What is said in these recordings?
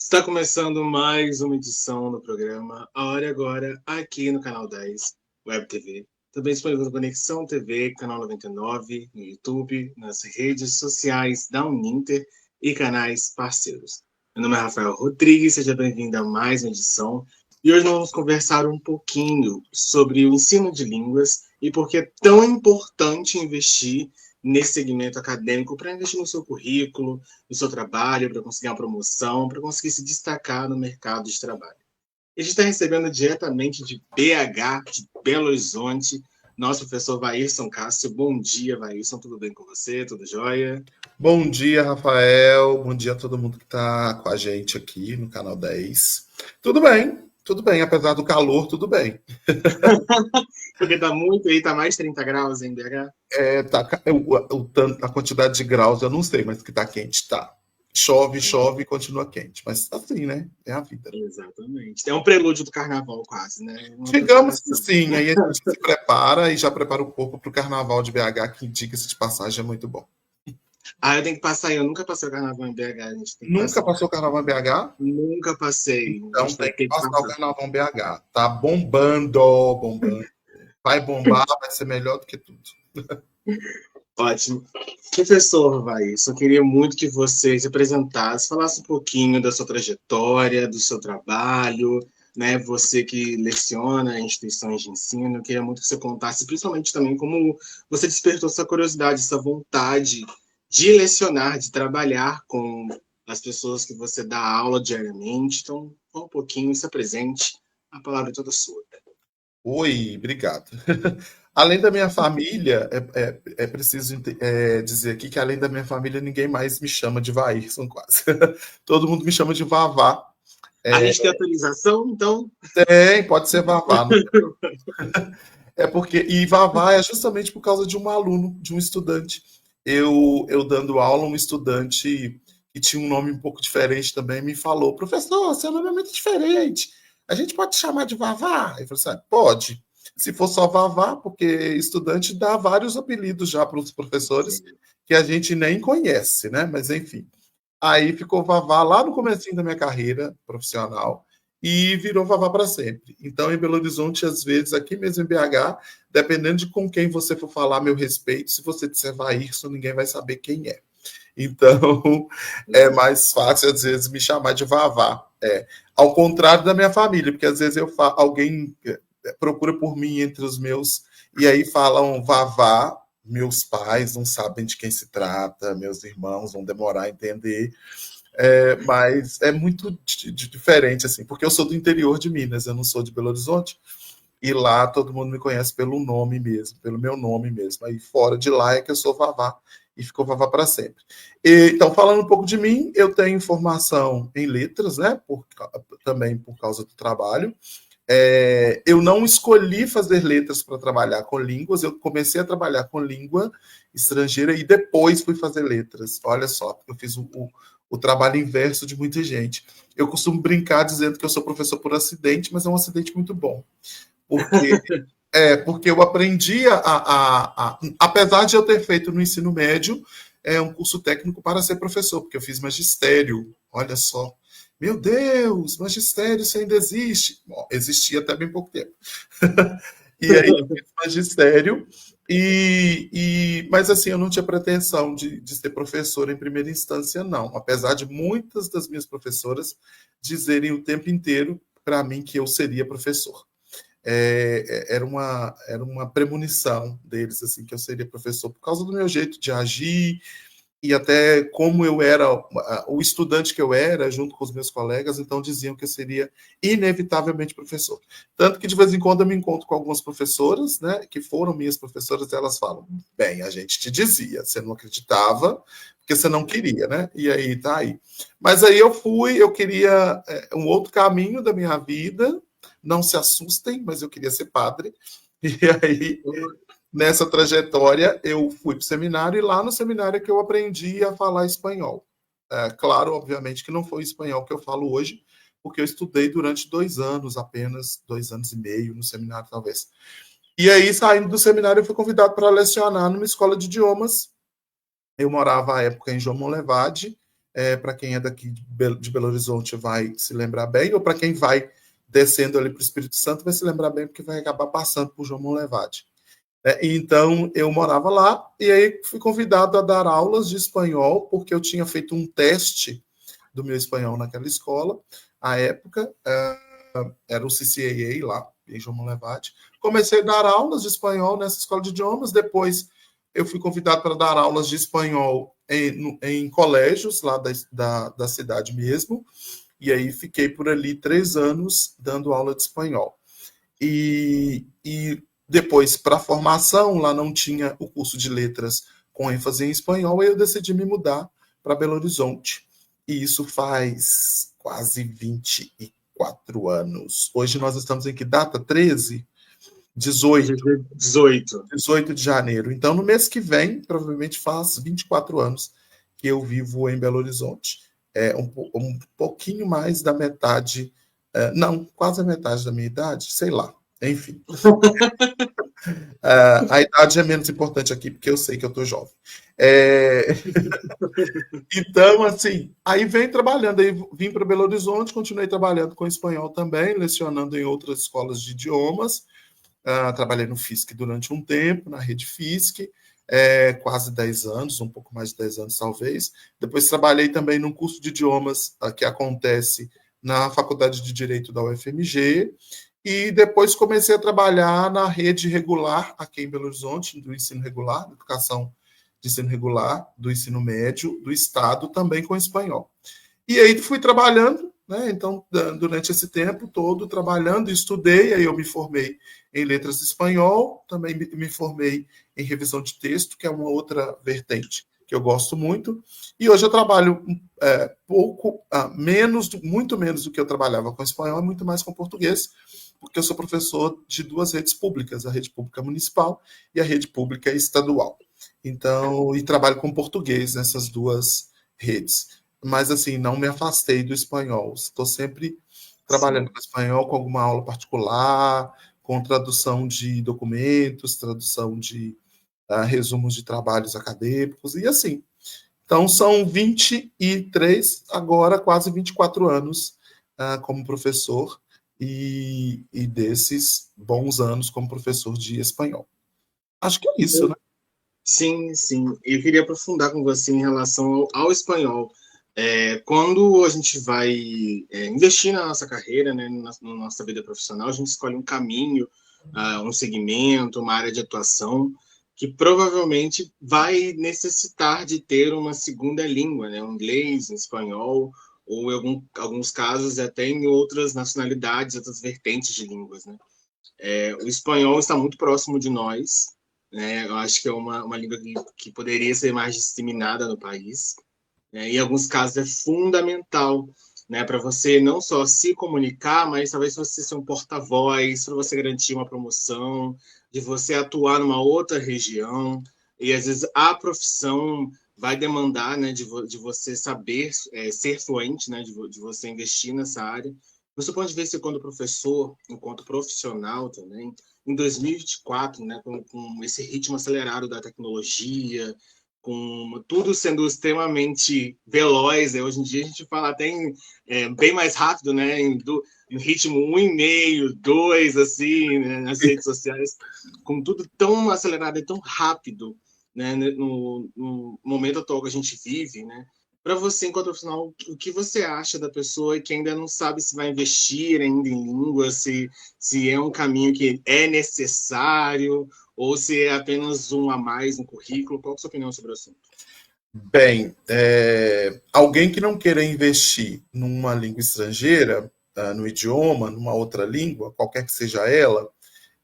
Está começando mais uma edição do programa A Hora e Agora, aqui no Canal 10, Web TV. Também disponível no Conexão TV, Canal 99, no YouTube, nas redes sociais da Uninter e canais parceiros. Meu nome é Rafael Rodrigues, seja bem-vindo a mais uma edição. E hoje nós vamos conversar um pouquinho sobre o ensino de línguas e por que é tão importante investir nesse segmento acadêmico para investir no seu currículo, no seu trabalho, para conseguir uma promoção, para conseguir se destacar no mercado de trabalho. E a gente está recebendo diretamente de BH, de Belo Horizonte, nosso professor Vaírson Cássio. Bom dia, Vaírson, tudo bem com você? Tudo jóia? Bom dia, Rafael. Bom dia a todo mundo que está com a gente aqui no Canal 10. Tudo bem, apesar do calor, tudo bem. Porque está muito aí, está mais 30 graus em BH? A quantidade de graus eu não sei, mas que tá quente, tá. Chove e continua quente. Mas assim, né? É a vida. Exatamente. É um prelúdio do carnaval quase, né? Uma Digamos que preparação. sim, aí a gente se prepara e já prepara o corpo para o carnaval de BH, que diga-se de passagem é muito bom. Eu tenho que passar aí. Eu nunca passei o carnaval em BH, a gente tem que Nunca passar. passou carnaval em BH? Nunca passei. A Então gente vai tem que ter que passar o passar. carnaval em BH. Tá bombando. Vai bombar, vai ser melhor do que tudo. Ótimo. Professor Vaírson, eu queria muito que você se apresentasse, falasse um pouquinho da sua trajetória, do seu trabalho, né? Você que leciona em instituições de ensino, eu queria muito que você contasse, principalmente também como você despertou essa curiosidade, essa vontade de lecionar, de trabalhar com as pessoas que você dá aula diariamente. Então, fala um pouquinho, se apresente, a palavra é toda sua. Oi, obrigado. Além da minha família, é preciso dizer aqui que além da minha família, ninguém mais me chama de Vaírson, quase. Todo mundo me chama de Vavá. A gente tem autorização, então. Pode ser Vavá. É porque, e Vavá é justamente por causa de um aluno, de um estudante. Eu dando aula, um estudante que tinha um nome um pouco diferente também me falou: professor, seu nome é muito diferente. A gente pode te chamar de Vavá? Eu falei assim: pode. Se for só Vavá, porque estudante dá vários apelidos já para os professores que a gente nem conhece, né? Mas enfim. Aí ficou Vavá lá no comecinho da minha carreira profissional e virou Vavá para sempre. Então, em Belo Horizonte, às vezes, aqui mesmo em BH, dependendo de com quem você for falar meu respeito, se você disser Vaírson, ninguém vai saber quem é. Então, é mais fácil, às vezes, me chamar de Vavá. Ao contrário da minha família, porque às vezes alguém procura por mim entre os meus e aí falam Vavá, meus pais não sabem de quem se trata, meus irmãos vão demorar a entender, mas é muito diferente, assim, porque eu sou do interior de Minas, eu não sou de Belo Horizonte, e lá todo mundo me conhece pelo nome mesmo, pelo meu nome mesmo. Aí fora de lá é que eu sou Vavá, e ficou Vavá para sempre. Então, falando um pouco de mim, eu tenho formação em letras, né, também por causa do trabalho. Eu não escolhi fazer letras para trabalhar com línguas, eu comecei a trabalhar com língua estrangeira e depois fui fazer letras. Olha só, eu fiz o trabalho inverso de muita gente. Eu costumo brincar dizendo que eu sou professor por acidente, mas é um acidente muito bom. Porque eu aprendi apesar de eu ter feito no ensino médio, um curso técnico para ser professor, porque eu fiz magistério. Olha só. Meu Deus, magistério, isso ainda existe. Bom, existia até bem pouco tempo. E aí eu fiz magistério, mas assim, eu não tinha pretensão de ser professor em primeira instância, não. Apesar de muitas das minhas professoras dizerem o tempo inteiro para mim que eu seria professor. Era uma premonição deles, assim, que eu seria professor por causa do meu jeito de agir, e até como eu era, o estudante que eu era, junto com os meus colegas, então diziam que eu seria inevitavelmente professor. Tanto que de vez em quando eu me encontro com algumas professoras, né, que foram minhas professoras, e elas falam: bem, a gente te dizia, você não acreditava, porque você não queria, né? E aí tá aí. Mas aí eu queria um outro caminho da minha vida, não se assustem, mas eu queria ser padre. E aí nessa trajetória, eu fui para o seminário e lá no seminário é que eu aprendi a falar espanhol. Claro, obviamente, que não foi o espanhol que eu falo hoje, porque eu estudei durante 2 anos, apenas 2 anos e meio no seminário, talvez. E aí, saindo do seminário, eu fui convidado para lecionar numa escola de idiomas. Eu morava à época em João Monlevade, para quem é daqui de Belo Horizonte vai se lembrar bem, ou para quem vai descendo ali para o Espírito Santo vai se lembrar bem, porque vai acabar passando por João Monlevade. Então, eu morava lá, e aí fui convidado a dar aulas de espanhol, porque eu tinha feito um teste do meu espanhol naquela escola, à época, era o CCAA lá, em João Monlevade. Comecei a dar aulas de espanhol nessa escola de idiomas, depois eu fui convidado para dar aulas de espanhol em colégios lá da cidade mesmo, e aí fiquei por ali 3 anos dando aula de espanhol. E depois, para a formação, lá não tinha o curso de letras com ênfase em espanhol, e eu decidi me mudar para Belo Horizonte. E isso faz quase 24 anos. Hoje nós estamos em que data? 13? 18. 18. 18 de janeiro. Então, no mês que vem, provavelmente faz 24 anos que eu vivo em Belo Horizonte. É um pouquinho mais da metade, não, quase a metade da minha idade, sei lá. Enfim. A idade é menos importante aqui, porque eu sei que eu tô jovem. Então, assim, aí vem trabalhando, aí vim para Belo Horizonte, continuei trabalhando com espanhol também, lecionando em outras escolas de idiomas. Trabalhei no FISC durante um tempo, na rede FISC, quase 10 anos, um pouco mais de 10 anos talvez. Depois trabalhei também num curso de idiomas que acontece na Faculdade de Direito da UFMG, e depois comecei a trabalhar na rede regular aqui em Belo Horizonte, do ensino regular, da educação de ensino regular, do ensino médio, do Estado, também com espanhol. E aí fui trabalhando, né? Então, durante esse tempo todo, trabalhando, estudei, aí eu me formei em letras de espanhol, também me formei em revisão de texto, que é uma outra vertente que eu gosto muito, e hoje eu trabalho muito menos do que eu trabalhava com espanhol, e muito mais com português, porque eu sou professor de 2 redes públicas, a rede pública municipal e a rede pública estadual. Então, e trabalho com português nessas 2 redes. Mas, assim, não me afastei do espanhol. Estou sempre trabalhando com espanhol, com alguma aula particular, com tradução de documentos, tradução de resumos de trabalhos acadêmicos, e assim. Então, são 23, agora quase 24 anos como professor, e desses bons anos como professor de espanhol. Acho que é isso, né? Sim, sim. Eu queria aprofundar com você em relação ao espanhol. Quando a gente vai investir na nossa carreira, né, na nossa vida profissional, a gente escolhe um caminho, um segmento, uma área de atuação que provavelmente vai necessitar de ter uma segunda língua, né, um inglês, um espanhol, ou em alguns casos até em outras nacionalidades, outras vertentes de línguas, né? O espanhol está muito próximo de nós, né? Eu acho que é uma língua que poderia ser mais disseminada no país, né? Em alguns casos é fundamental, né, para você não só se comunicar, mas talvez você ser um porta-voz, para você garantir uma promoção, de você atuar numa outra região, e às vezes a profissão vai demandar, né, de você saber ser fluente, né, de você investir nessa área. Você pode ver se quando professor, enquanto profissional também, em 2024, né, com esse ritmo acelerado da tecnologia, com tudo sendo extremamente veloz, né? Hoje em dia a gente fala até bem mais rápido, né? No ritmo 1,5, 2, assim, né? Nas redes sociais, com tudo tão acelerado e tão rápido, né? No momento atual que a gente vive, né? Para você, enquanto profissional, o que você acha da pessoa que ainda não sabe se vai investir ainda em língua, se é um caminho que é necessário, ou se é apenas um a mais no currículo? Qual é a sua opinião sobre o assunto? Bem, alguém que não queira investir numa língua estrangeira, no idioma, numa outra língua, qualquer que seja ela,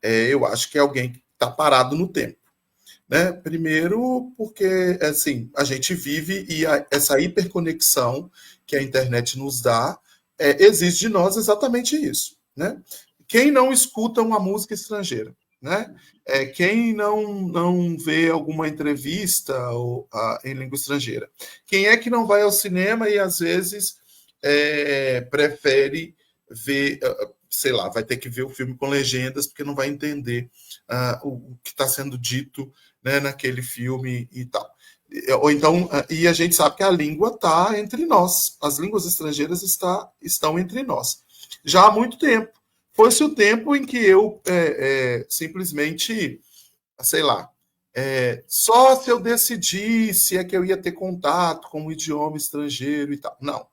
eu acho que é alguém que está parado no tempo. Né? Primeiro, porque assim, a gente vive e essa hiperconexão que a internet nos dá exige de nós exatamente isso. Né? Quem não escuta uma música estrangeira? Né? Quem não vê alguma entrevista em língua estrangeira? Quem é que não vai ao cinema e às vezes prefere ver, sei lá, vai ter que ver o filme com legendas porque não vai entender o que está sendo dito, né, naquele filme e tal. Ou então, e a gente sabe que a língua está entre nós, as línguas estrangeiras estão entre nós. Já há muito tempo. Foi-se o tempo em que eu simplesmente, sei lá, só se eu decidisse é que eu ia ter contato com um idioma estrangeiro e tal. Não.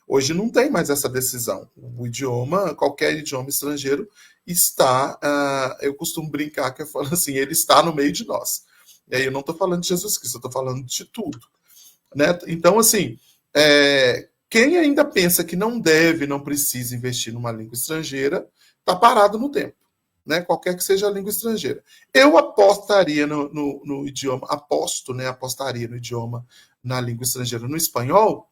Hoje não tem mais essa decisão. O idioma, qualquer idioma estrangeiro, está. Eu costumo brincar que eu falo assim, ele está no meio de nós. E aí eu não estou falando de Jesus Cristo, eu estou falando de tudo. Né? Então, assim, quem ainda pensa que não deve, não precisa investir numa língua estrangeira, está parado no tempo. Né? Qualquer que seja a língua estrangeira. Eu apostaria no idioma, apostaria no idioma, na língua estrangeira, no espanhol,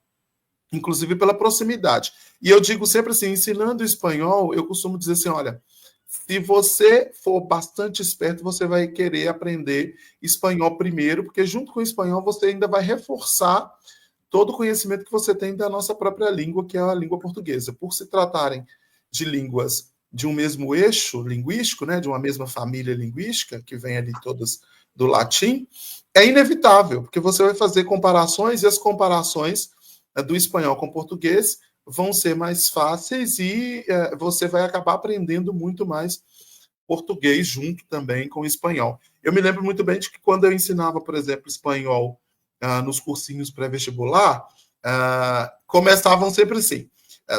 inclusive pela proximidade. E eu digo sempre assim, ensinando espanhol, eu costumo dizer assim, olha, se você for bastante esperto, você vai querer aprender espanhol primeiro, porque junto com o espanhol você ainda vai reforçar todo o conhecimento que você tem da nossa própria língua, que é a língua portuguesa. Por se tratarem de línguas de um mesmo eixo linguístico, né, de uma mesma família linguística, que vem ali todas do latim, é inevitável, porque você vai fazer comparações, e as comparações do espanhol com o português vão ser mais fáceis e você vai acabar aprendendo muito mais português junto também com o espanhol. Eu me lembro muito bem de que quando eu ensinava, por exemplo, espanhol nos cursinhos pré-vestibular, começavam sempre assim.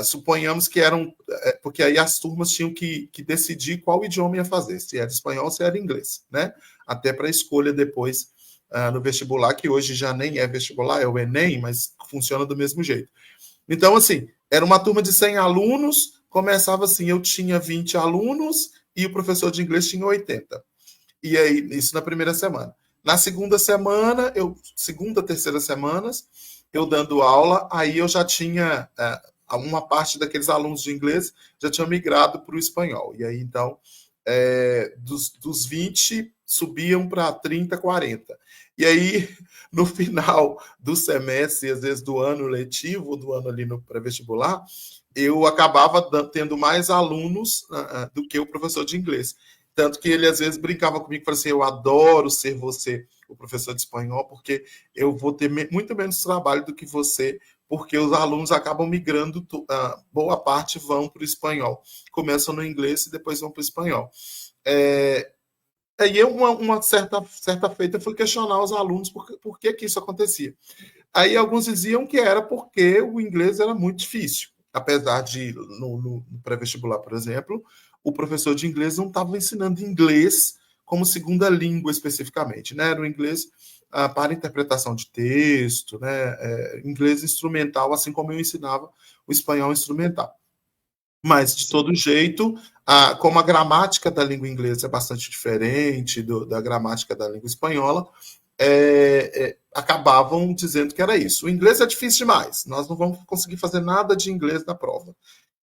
Suponhamos que eram... porque aí as turmas tinham que decidir qual idioma ia fazer, se era espanhol ou se era inglês, né? Até para a escolha depois no vestibular, que hoje já nem é vestibular, é o Enem, mas funciona do mesmo jeito. Então, assim, era uma turma de 100 alunos, começava assim, eu tinha 20 alunos e o professor de inglês tinha 80. E aí, isso na primeira semana. Na segunda semana, segunda, terceira semanas, eu dando aula, aí eu já tinha uma parte daqueles alunos de inglês já tinha migrado para o espanhol. E aí, então, dos 20 subiam para 30, 40. E aí, no final do semestre, às vezes do ano letivo, do ano ali no pré-vestibular, eu acabava tendo mais alunos do que o professor de inglês. Tanto que ele às vezes brincava comigo e falava assim, eu adoro ser você, o professor de espanhol, porque eu vou ter muito menos trabalho do que você, porque os alunos acabam migrando, boa parte vão para o espanhol. Começam no inglês e depois vão para o espanhol. Aí uma certa feita fui questionar os alunos por que isso acontecia. Aí alguns diziam que era porque o inglês era muito difícil. Apesar de, no pré-vestibular, por exemplo, o professor de inglês não estava ensinando inglês como segunda língua especificamente, né? Era o inglês para interpretação de texto, né? Inglês instrumental, assim como eu ensinava o espanhol instrumental. Mas, de todo jeito, como a gramática da língua inglesa é bastante diferente da gramática da língua espanhola, acabavam dizendo que era isso. O inglês é difícil demais, nós não vamos conseguir fazer nada de inglês na prova.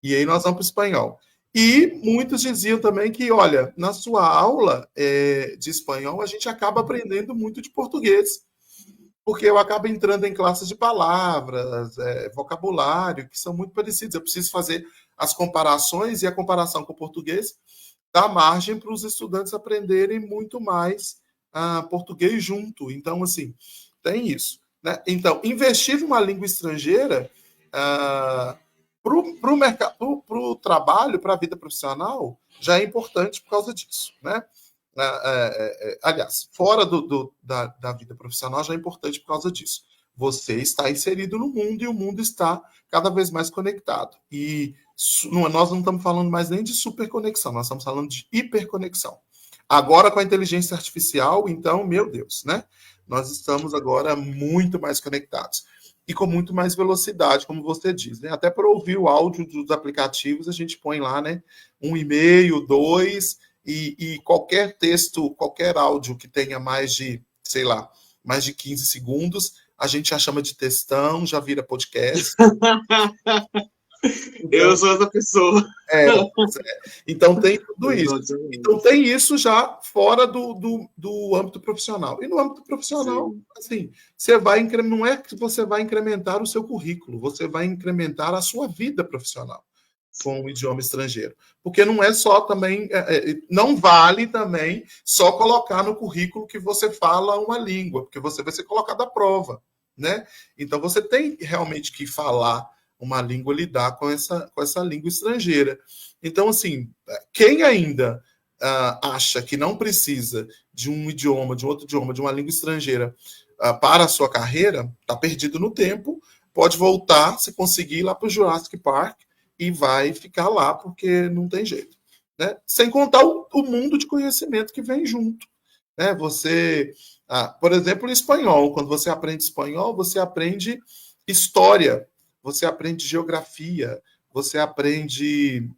E aí nós vamos para o espanhol. E muitos diziam também que, olha, na sua aula de espanhol, a gente acaba aprendendo muito de português, porque eu acabo entrando em classes de palavras, vocabulário, que são muito parecidos. Eu preciso fazer as comparações, e a comparação com o português dá margem para os estudantes aprenderem muito mais português junto. Então, assim, tem isso. Né? Então, investir numa língua estrangeira para o trabalho, para a vida profissional, já é importante por causa disso. Né? Aliás, fora da vida profissional já é importante por causa disso. Você está inserido no mundo e o mundo está cada vez mais conectado. E nós não estamos falando mais nem de superconexão, nós estamos falando de hiperconexão. Agora, com a inteligência artificial, então, meu Deus, né? Nós estamos agora muito mais conectados. E com muito mais velocidade, como você diz. Né? Até para ouvir o áudio dos aplicativos, a gente põe lá, né? 1,5, 2, e qualquer texto, qualquer áudio que tenha mais de, sei lá, mais de 15 segundos, a gente já chama de textão, já vira podcast. Então, eu sou essa pessoa. Então tem tudo isso. Então tem isso já fora do âmbito profissional. E no âmbito profissional, sim, assim, não é que você vai incrementar o seu currículo, você vai incrementar a sua vida profissional. com o idioma estrangeiro. Porque não é só também, não vale também só colocar no currículo que você fala uma língua, porque você vai ser colocado à prova, né? Então você tem realmente que falar uma língua, lidar com essa língua estrangeira. Então, assim, quem ainda acha que não precisa de um idioma, de um outro idioma, de uma língua estrangeira para a sua carreira, está perdido no tempo, pode voltar, se conseguir, ir lá para o Jurassic Park e vai ficar lá, porque não tem jeito. Né? Sem contar o mundo de conhecimento que vem junto. Né? Você, por exemplo, o espanhol. Quando você aprende espanhol, você aprende história, você aprende geografia, você aprende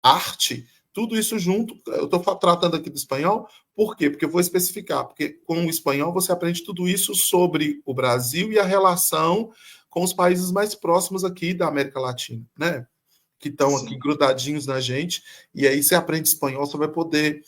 arte, tudo isso junto. Eu estou tratando aqui do espanhol, por quê? Porque eu vou especificar, porque com o espanhol você aprende tudo isso sobre o Brasil e a relação com os países mais próximos aqui da América Latina, né? Que estão aqui grudadinhos na gente, e aí você aprende espanhol, você vai poder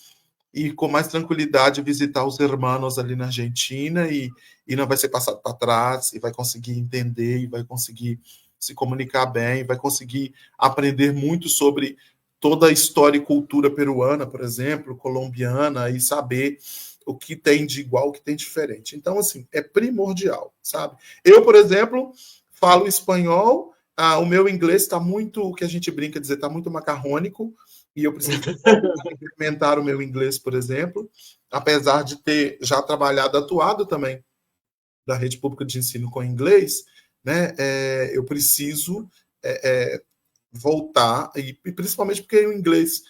ir com mais tranquilidade visitar os hermanos ali na Argentina e não vai ser passado para trás, e vai conseguir entender, e vai conseguir se comunicar bem, vai conseguir aprender muito sobre toda a história e cultura peruana, por exemplo, colombiana, e saber o que tem de igual, o que tem de diferente. Então, assim, é primordial, sabe? Eu, por exemplo, falo espanhol, o meu inglês está muito, o que a gente brinca dizer, está muito macarrônico, e eu preciso incrementar o meu inglês, por exemplo, apesar de ter já trabalhado, atuado também da rede pública de ensino com inglês, né? Eu preciso voltar, e principalmente porque o inglês,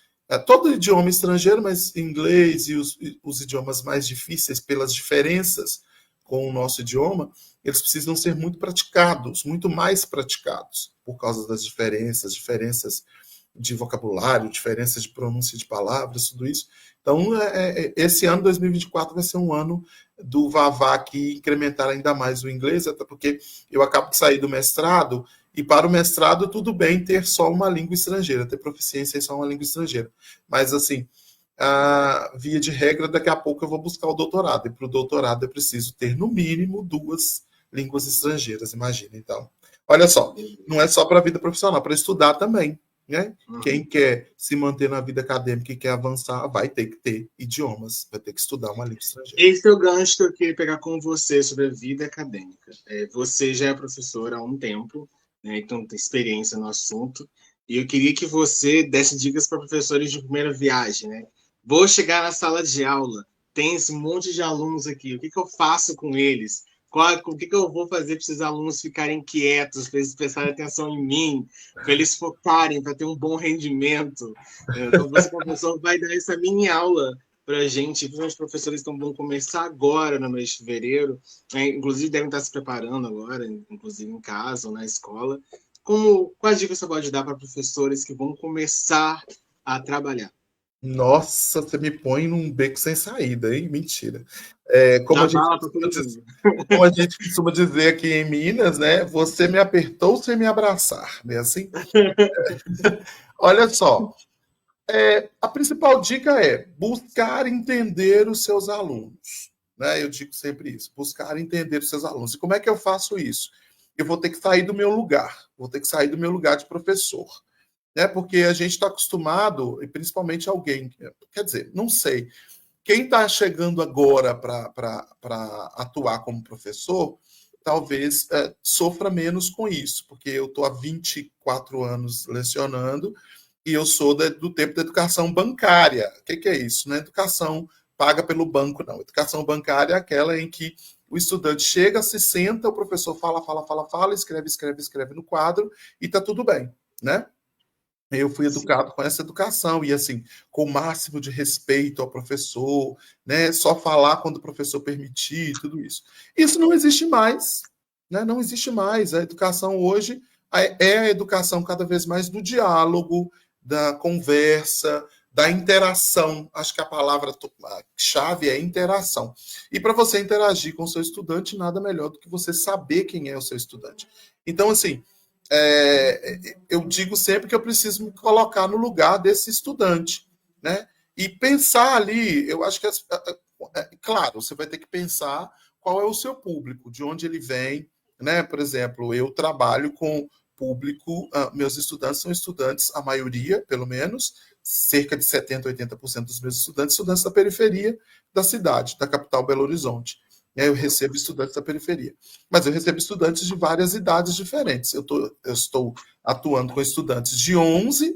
todo idioma estrangeiro, mas inglês e os idiomas mais difíceis, pelas diferenças com o nosso idioma, eles precisam ser muito praticados, muito mais praticados, por causa das diferenças de vocabulário, diferenças de pronúncia de palavras, tudo isso. Então, esse ano, 2024, vai ser um ano do Vavá aqui incrementar ainda mais o inglês, até porque eu acabo de sair do mestrado, e para o mestrado tudo bem ter só uma língua estrangeira, ter proficiência em só uma língua estrangeira. Mas, assim, via de regra, daqui a pouco eu vou buscar o doutorado, e para o doutorado eu preciso ter, no mínimo, 2 línguas estrangeiras, imagina. Então, olha só, não é só para a vida profissional, para estudar também. Né? Quem quer se manter na vida acadêmica e quer avançar, vai ter que ter idiomas, vai ter que estudar uma língua estrangeira. Esse é o gancho que eu queria pegar com você sobre a vida acadêmica. Você já é professora há um tempo, né? Então tem experiência no assunto, e eu queria que você desse dicas para professores de primeira viagem. Né? Vou chegar na sala de aula, tem esse monte de alunos aqui, o que eu faço com eles? O que eu vou fazer para esses alunos ficarem quietos, para eles prestarem atenção em mim, para eles focarem, para ter um bom rendimento? Então, você, professor, vai dar essa mini aula para a gente. Os professores vão começar agora, no mês de fevereiro, inclusive devem estar se preparando agora, inclusive em casa ou na escola. Quais dicas você pode dar para professores que vão começar a trabalhar? Nossa, você me põe num beco sem saída, hein? Mentira. Como a gente costuma dizer aqui em Minas, né? Você me apertou sem me abraçar, né? Assim. Olha só, a principal dica é buscar entender os seus alunos. Né? Eu digo sempre isso, buscar entender os seus alunos. E como é que eu faço isso? Eu vou ter que sair do meu lugar, de professor. Né? Porque a gente está acostumado, e principalmente alguém, quer dizer, não sei, quem está chegando agora para atuar como professor, talvez sofra menos com isso, porque eu estou há 24 anos lecionando e eu sou do tempo da educação bancária. O que é isso? Não é educação paga pelo banco, não. Educação bancária é aquela em que o estudante chega, se senta, o professor fala, escreve no quadro e está tudo bem, né? Eu fui educado com essa educação, e assim, com o máximo de respeito ao professor, né? Só falar quando o professor permitir, tudo isso. Isso não existe mais, né? Não existe mais. A educação hoje é a educação cada vez mais do diálogo, da conversa, da interação. Acho que a palavra-chave é interação. E para você interagir com o seu estudante, nada melhor do que você saber quem é o seu estudante. Então, assim, eu digo sempre que eu preciso me colocar no lugar desse estudante, né? E pensar ali, eu acho que, claro, você vai ter que pensar qual é o seu público, de onde ele vem, né? Por exemplo, eu trabalho com público, meus estudantes são estudantes, a maioria, pelo menos, cerca de 70%, 80% dos meus estudantes da periferia da cidade, da capital Belo Horizonte. Eu recebo estudantes da periferia. Mas eu recebo estudantes de várias idades diferentes. Eu estou atuando com estudantes de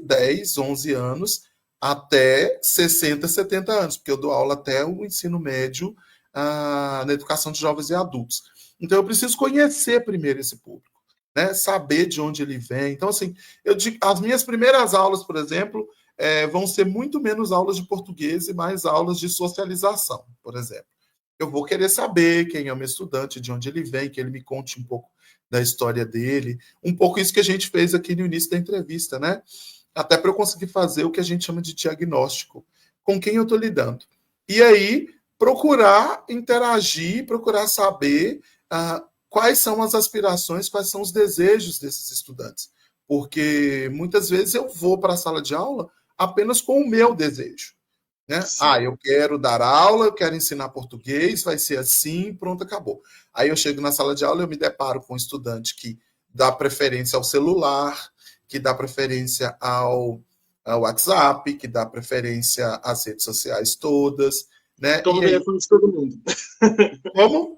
10, 11 anos até 60, 70 anos, porque eu dou aula até o ensino médio na educação de jovens e adultos. Então, eu preciso conhecer primeiro esse público, né? Saber de onde ele vem. Então, assim, as minhas primeiras aulas, por exemplo, vão ser muito menos aulas de português e mais aulas de socialização, por exemplo. Eu vou querer saber quem é o meu estudante, de onde ele vem, que ele me conte um pouco da história dele, um pouco isso que a gente fez aqui no início da entrevista, né? Até para eu conseguir fazer o que a gente chama de diagnóstico, com quem eu estou lidando. E aí, procurar interagir, procurar saber quais são as aspirações, quais são os desejos desses estudantes. Porque muitas vezes eu vou para a sala de aula apenas com o meu desejo. Né? Eu quero dar aula, eu quero ensinar português, vai ser assim, pronto, acabou. Aí eu chego na sala de aula e eu me deparo com um estudante que dá preferência ao celular, que dá preferência ao WhatsApp, que dá preferência às redes sociais todas. Né? Toma o telefone de todo mundo. Como?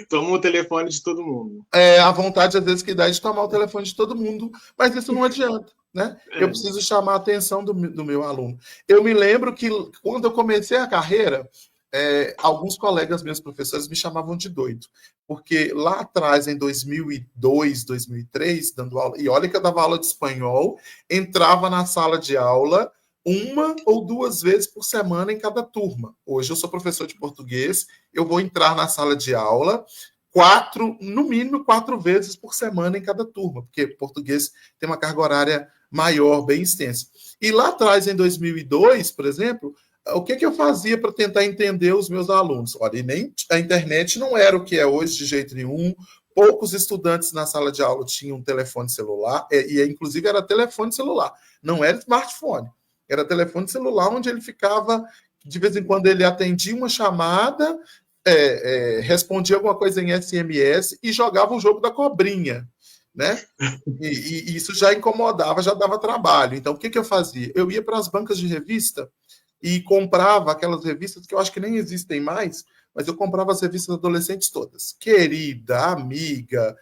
Toma o telefone de todo mundo. A vontade, às vezes, que dá é de tomar o telefone de todo mundo, mas isso não adianta. Né? Eu preciso chamar a atenção do meu aluno. Eu me lembro que, quando eu comecei a carreira, alguns colegas meus professores me chamavam de doido, porque lá atrás, em 2002, 2003, dando aula, e olha que eu dava aula de espanhol, entrava na sala de aula 1 ou 2 vezes por semana em cada turma. Hoje eu sou professor de português, eu vou entrar na sala de aula no mínimo 4 vezes por semana em cada turma, porque português tem uma carga horária maior, bem extensa. E lá atrás, em 2002, por exemplo, o que eu fazia para tentar entender os meus alunos? Olha, e nem a internet não era o que é hoje de jeito nenhum. Poucos estudantes na sala de aula tinham um telefone celular, e inclusive era telefone celular, não era smartphone. Era telefone celular, onde ele ficava, de vez em quando ele atendia uma chamada, respondia alguma coisa em SMS e jogava o jogo da cobrinha, né? E isso já incomodava, já dava trabalho. Então, o que eu fazia? Eu ia para as bancas de revista e comprava aquelas revistas que eu acho que nem existem mais, mas eu comprava as revistas adolescentes todas. Querida, Amiga,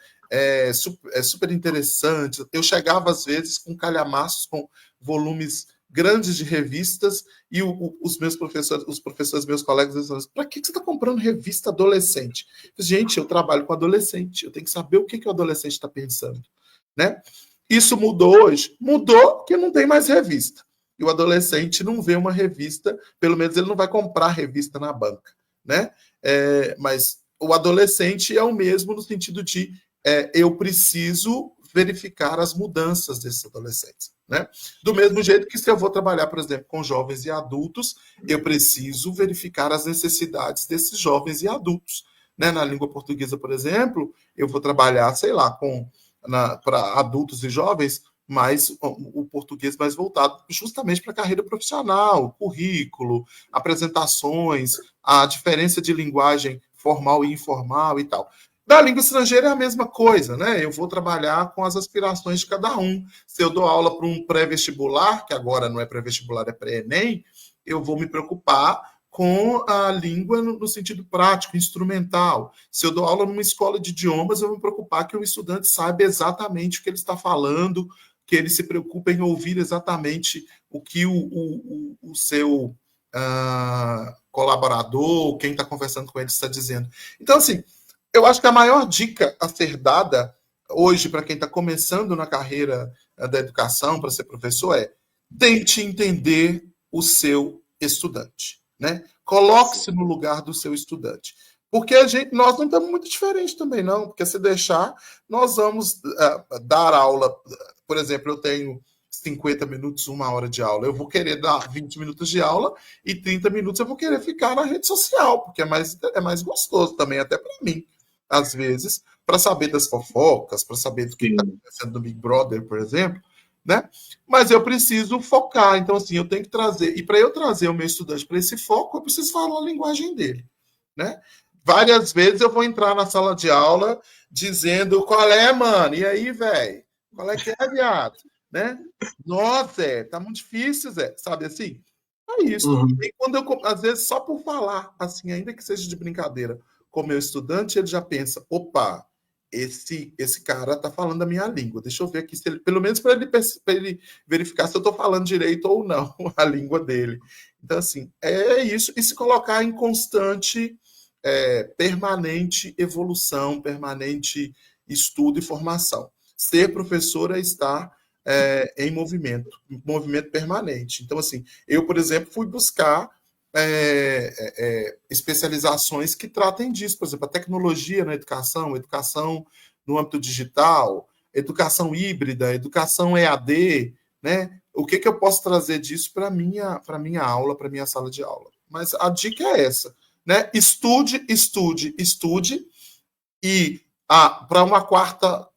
super interessante. Eu chegava, às vezes, com calhamaços, com volumes grandes de revistas, e os professores, meus colegas, eles falam: para que você está comprando revista adolescente? Gente, eu trabalho com adolescente, eu tenho que saber o que o adolescente está pensando. Né? Isso mudou hoje? Mudou que não tem mais revista. E o adolescente não vê uma revista, pelo menos ele não vai comprar revista na banca. Né? Mas o adolescente é o mesmo no sentido de eu preciso verificar as mudanças desses adolescentes. Né? Do mesmo jeito que, se eu vou trabalhar, por exemplo, com jovens e adultos, eu preciso verificar as necessidades desses jovens e adultos. Né? Na língua portuguesa, por exemplo, eu vou trabalhar, sei lá, para adultos e jovens, mas o português mais voltado justamente para a carreira profissional, currículo, apresentações, a diferença de linguagem formal e informal e tal. Da língua estrangeira é a mesma coisa, né? Eu vou trabalhar com as aspirações de cada um. Se eu dou aula para um pré-vestibular, que agora não é pré-vestibular, é pré-ENEM, eu vou me preocupar com a língua no sentido prático, instrumental. Se eu dou aula numa escola de idiomas, eu vou me preocupar que o estudante saiba exatamente o que ele está falando, que ele se preocupe em ouvir exatamente o que o seu colaborador, quem está conversando com ele, está dizendo. Então, assim, eu acho que a maior dica a ser dada hoje para quem está começando na carreira da educação, para ser professor, tente entender o seu estudante. Né? Coloque-se no lugar do seu estudante. Porque nós não estamos muito diferentes também, não. Porque, se deixar, nós vamos dar aula. Por exemplo, eu tenho 50 minutos, 1 hora de aula. Eu vou querer dar 20 minutos de aula e 30 minutos eu vou querer ficar na rede social, porque é mais gostoso também, até para mim, às vezes, para saber das fofocas, para saber do que está acontecendo no Big Brother, por exemplo. Né? Mas eu preciso focar. Então, assim, eu tenho que trazer. E para eu trazer o meu estudante para esse foco, eu preciso falar a linguagem dele. Né? Várias vezes eu vou entrar na sala de aula dizendo: qual é, mano? E aí, velho? Qual é que é, viado? Né? Nossa, Zé, tá muito difícil, Zé. Sabe assim? É isso. Uhum. E quando eu, às vezes, só por falar, assim, ainda que seja de brincadeira, com o meu estudante, ele já pensa, opa, esse cara tá falando a minha língua. Deixa eu ver aqui se ele, pelo menos para ele verificar se eu tô falando direito ou não a língua dele. Então, assim, é isso. E se colocar em constante, permanente evolução, permanente estudo e formação. Ser professor é estar em movimento permanente. Então, assim, eu, por exemplo, fui buscar especializações que tratem disso, por exemplo, a tecnologia na educação, educação no âmbito digital, educação híbrida, educação EAD, né? O que eu posso trazer disso para minha aula, para minha sala de aula? Mas a dica é essa, né? Estude, estude, estude e para uma quarta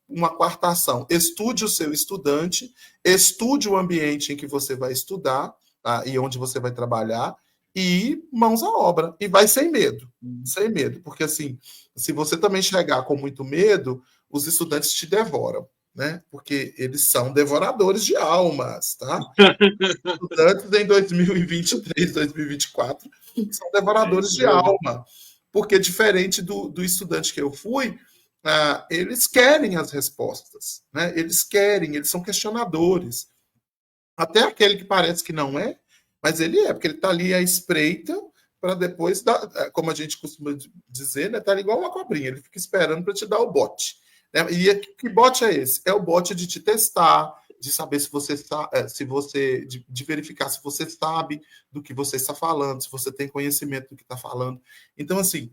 ação, estude o seu estudante, estude o ambiente em que você vai estudar, tá? E onde você vai trabalhar, e mãos à obra. E vai sem medo, porque assim, se você também chegar com muito medo, os estudantes te devoram, né? Porque eles são devoradores de almas, tá? Estudantes em 2023, 2024 são É devoradores isso de mesmo. alma, porque diferente do estudante que eu fui, eles querem as respostas, né? Eles são questionadores. Até aquele que parece que não é, mas ele é, porque ele está ali à espreita para depois dar, como a gente costuma dizer, né? Tá igual uma cobrinha, ele fica esperando para te dar o bote. Né? E que bote é esse? É o bote de te testar, de saber se você se você de verificar se você sabe do que você está falando, se você tem conhecimento do que está falando. Então, assim,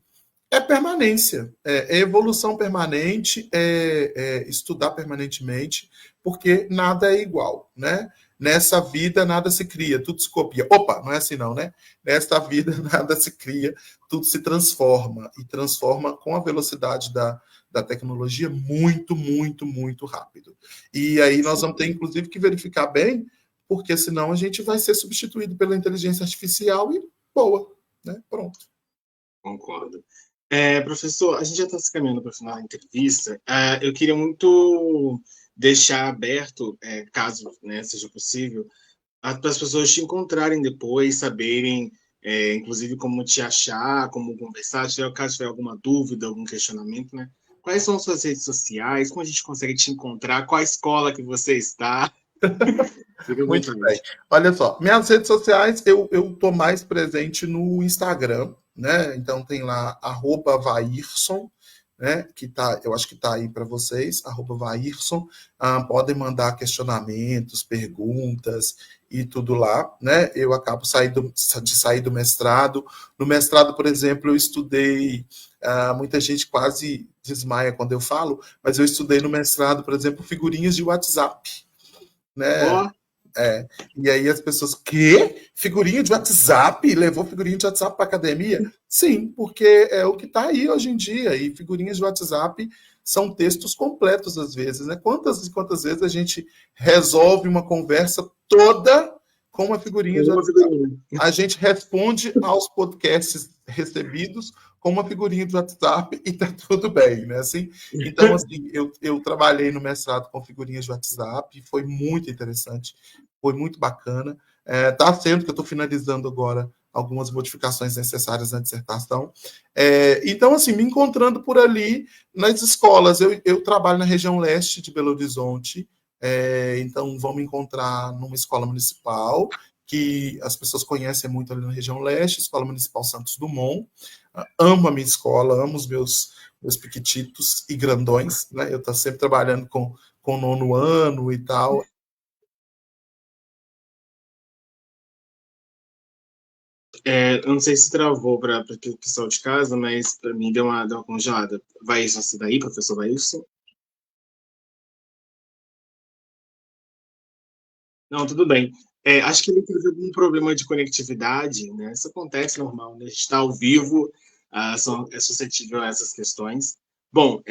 é permanência, é evolução permanente, estudar permanentemente, porque nada é igual, né? Nessa vida nada se cria, tudo se copia. Opa, não é assim não, né? Nesta vida nada se cria, tudo se transforma, e transforma com a velocidade da tecnologia muito, muito, muito rápido. E aí nós vamos ter, inclusive, que verificar bem, porque senão a gente vai ser substituído pela inteligência artificial e boa, né? Pronto. Concordo. Professor, a gente já está se caminhando para o final da entrevista. Eu queria muito deixar aberto, caso, né, seja possível, para as pessoas te encontrarem depois, saberem, inclusive, como te achar, como conversar, caso tiver alguma dúvida, algum questionamento, né? Quais são suas redes sociais? Como a gente consegue te encontrar? Qual a escola que você está? Fica à Muito bem. vontade. Olha só, minhas redes sociais, eu tô mais presente no Instagram, né? Então tem lá @vairson, né? Que tá, eu acho que tá aí para vocês, @vairson. Podem mandar questionamentos, perguntas e tudo lá, né? Eu acabo de sair do mestrado. No mestrado, por exemplo, eu estudei. Muita gente quase desmaia quando eu falo, mas eu estudei no mestrado, por exemplo, figurinhas de WhatsApp, né? Ó, É, e aí as pessoas, que? Figurinha de WhatsApp? Levou figurinha de WhatsApp para academia? Sim, porque é o que está aí hoje em dia. E figurinhas de WhatsApp são textos completos às vezes, né? Quantas e quantas vezes a gente resolve uma conversa toda com uma figurinha com de uma WhatsApp? figurinha. A gente responde aos podcasts recebidos com uma figurinha de WhatsApp e tá tudo bem, né? Assim, então, assim, eu trabalhei no mestrado com figurinhas de WhatsApp, foi muito interessante, foi muito bacana. Tá sendo que eu estou finalizando agora algumas modificações necessárias na dissertação. Então, assim, me encontrando por ali nas escolas, eu trabalho na região leste de Belo Horizonte, então vão me encontrar numa escola municipal, que as pessoas conhecem muito ali na região leste, Escola Municipal Santos Dumont. Amo a minha escola, amo os meus piquititos e grandões, né? Eu estou sempre trabalhando com nono ano e tal. Eu não sei se travou para o pessoal de casa, mas para mim deu uma congelada. Vai isso assim daí, professor? Vai isso? Não, tudo bem. Acho que ele teve algum problema de conectividade, né? Isso acontece normal, né? A gente está ao vivo, é suscetível a essas questões. Bom,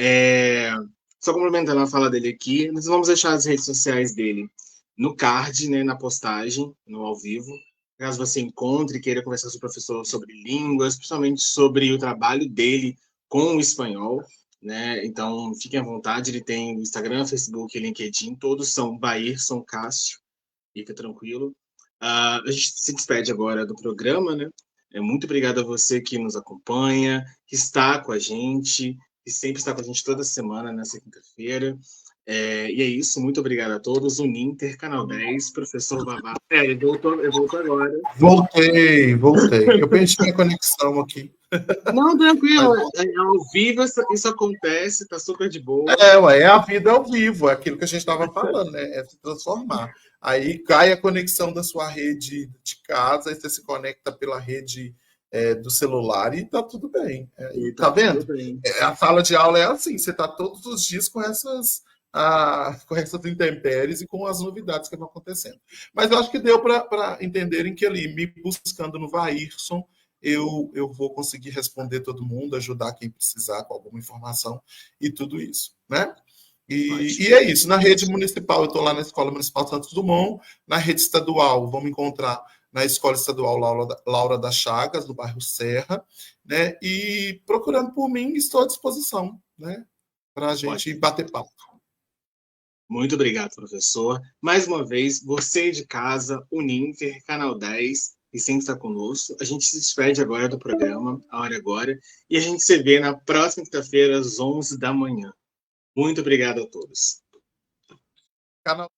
só complementando a fala dele aqui, nós vamos deixar as redes sociais dele no card, né, na postagem, no ao vivo. Caso você encontre e queira conversar com o professor sobre línguas, principalmente sobre o trabalho dele com o espanhol, né? Então, fiquem à vontade. Ele tem o Instagram, Facebook e LinkedIn. Todos são Bairson Cássio. Fica tranquilo. A gente se despede agora do programa, né? Muito obrigado a você que nos acompanha, que está com a gente, que sempre está com a gente toda semana, nessa quinta-feira. E é isso, muito obrigado a todos. O Ninter, Canal 10, Professor Vavá. Ele voltou agora. Voltei. Eu perdi minha conexão aqui. Não, tranquilo. Mas, Ao vivo isso acontece, tá super de boa. ué, a vida ao vivo, é aquilo que a gente estava falando, né? É se transformar. Aí cai a conexão da sua rede de casa, aí você se conecta pela rede do celular e tá tudo bem. E tá Tá tudo vendo? bem. A sala de aula é assim, você tá todos os dias com essas intempéries e com as novidades que vão acontecendo. Mas eu acho que deu para entenderem que ali, me buscando no Vairson, eu vou conseguir responder todo mundo, ajudar quem precisar com alguma informação e tudo isso, né? E é isso. Na rede municipal, eu estou lá na Escola Municipal Santos Dumont. Na rede estadual, vamos encontrar na Escola Estadual Laura das Chagas, no bairro Serra, né? E procurando por mim, estou à disposição, né? Para a gente Ótimo. bater papo. Muito obrigado, professor. Mais uma vez, você de casa, o Ninter, Canal 10, e sempre está conosco. A gente se despede agora do programa, a hora agora, e a gente se vê na próxima quinta-feira, às 11 da manhã. Muito obrigado a todos. Canal